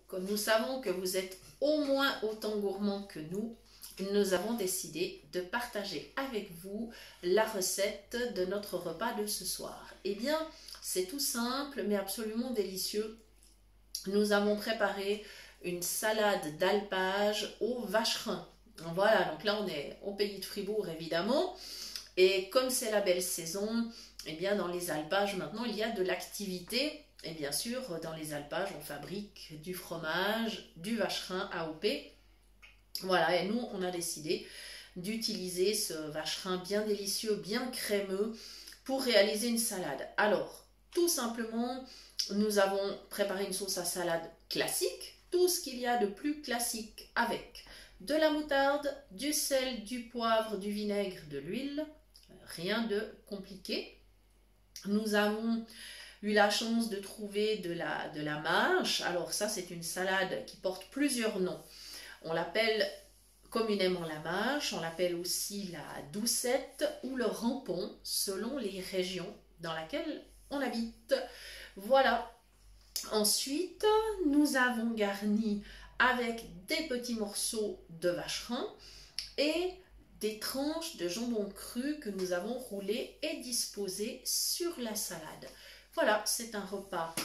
comme nous savons que vous êtes au moins autant gourmands que nous avons décidé de partager avec vous la recette de notre repas de ce soir. Eh bien, c'est tout simple mais absolument délicieux. Nous avons préparé une salade d'alpage au vacherin. Voilà, donc là on est au pays de Fribourg évidemment. Et comme c'est la belle saison, eh bien dans les alpages maintenant il y a de l'activité. Et bien sûr, dans les alpages, on fabrique du fromage, du vacherin AOP. Voilà, et nous, on a décidé d'utiliser ce vacherin bien délicieux, bien crémeux, pour réaliser une salade. Alors, tout simplement, nous avons préparé une sauce à salade classique, tout ce qu'il y a de plus classique avec de la moutarde, du sel, du poivre, du vinaigre, de l'huile, rien de compliqué. Nous avons eu la chance de trouver de la mâche. Alors ça, c'est une salade qui porte plusieurs noms. On l'appelle communément la mâche, on l'appelle aussi la doucette ou le rampon, selon les régions dans lesquelles on habite. Voilà. Ensuite, nous avons garni avec des petits morceaux de vacherin et des tranches de jambon cru que nous avons roulé et disposé sur la salade. Voilà, c'est un repas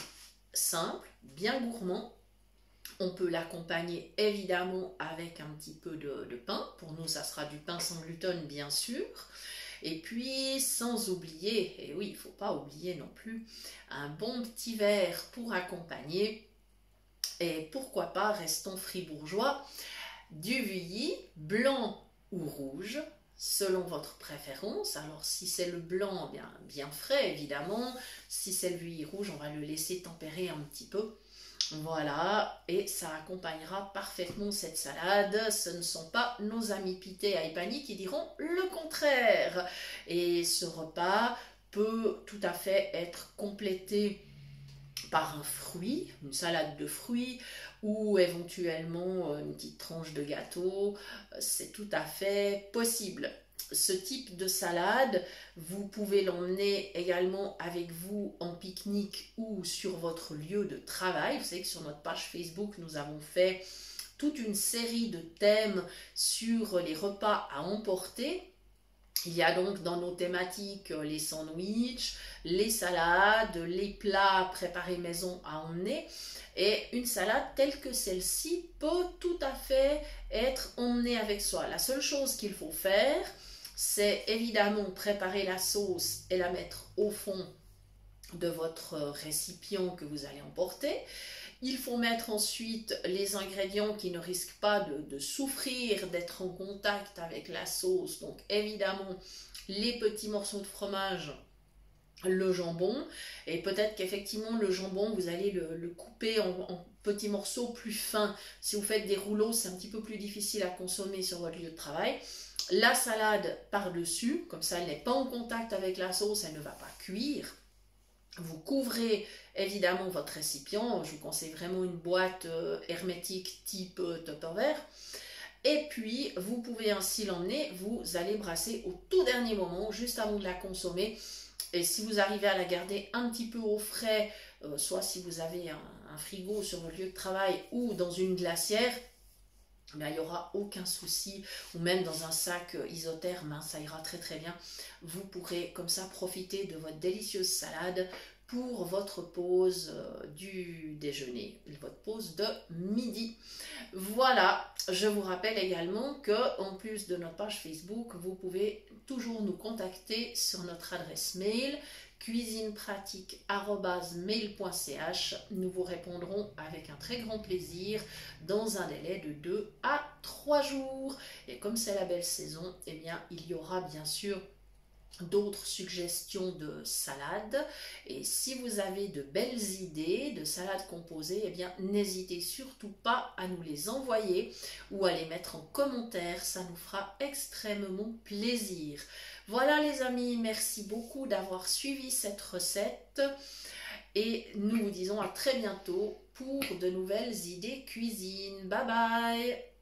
simple, bien gourmand. On peut l'accompagner évidemment avec un petit peu de pain. Pour nous, ça sera du pain sans gluten, bien sûr. Et puis, sans oublier, et oui, il ne faut pas oublier non plus, un bon petit verre pour accompagner. Et pourquoi pas, restons fribourgeois, du Vuilly, blanc ou rouge, selon votre préférence. Alors, si c'est le blanc, bien frais, évidemment. Si c'est le Vuilly rouge, on va le laisser tempérer un petit peu. Voilà, et ça accompagnera parfaitement cette salade. Ce ne sont pas nos amis Pité et Ipani qui diront le contraire. Et ce repas peut tout à fait être complété par un fruit, une salade de fruits ou éventuellement une petite tranche de gâteau. C'est tout à fait possible. Ce type de salade, vous pouvez l'emmener également avec vous en pique-nique ou sur votre lieu de travail. Vous savez que sur notre page Facebook, nous avons fait toute une série de thèmes sur les repas à emporter. Il y a donc dans nos thématiques les sandwichs, les salades, les plats préparés maison à emmener. Et une salade telle que celle-ci peut tout à fait être emmenée avec soi. La seule chose qu'il faut faire, c'est évidemment préparer la sauce et la mettre au fond de votre récipient que vous allez emporter. Il faut mettre ensuite les ingrédients qui ne risquent pas de souffrir d'être en contact avec la sauce. Donc évidemment, les petits morceaux de fromage, le jambon, et peut-être qu'effectivement le jambon, vous allez le couper en petits morceaux plus fins. Si vous faites des rouleaux, c'est un petit peu plus difficile à consommer sur votre lieu de travail. La salade par-dessus, comme ça elle n'est pas en contact avec la sauce, elle ne va pas cuire. Vous couvrez évidemment votre récipient, je vous conseille vraiment une boîte hermétique type Tupperware. Et puis, vous pouvez ainsi l'emmener, vous allez brasser au tout dernier moment, juste avant de la consommer. Et si vous arrivez à la garder un petit peu au frais, soit si vous avez un frigo sur votre lieu de travail ou dans une glacière, il n'y aura aucun souci, ou même dans un sac isotherme, ça ira très très bien. Vous pourrez comme ça profiter de votre délicieuse salade pour votre pause du déjeuner, votre pause de midi. Voilà, je vous rappelle également que en plus de notre page Facebook, vous pouvez toujours nous contacter sur notre adresse mail cuisinepratique@mail.ch. Nous vous répondrons avec un très grand plaisir dans un délai de 2 à 3 jours. Et comme c'est la belle saison, eh bien, il y aura bien sûr d'autres suggestions de salades. Et si vous avez de belles idées de salades composées, eh bien, n'hésitez surtout pas à nous les envoyer ou à les mettre en commentaire. Ça nous fera extrêmement plaisir. Voilà les amis, merci beaucoup d'avoir suivi cette recette et nous vous disons à très bientôt pour de nouvelles idées cuisine. Bye bye!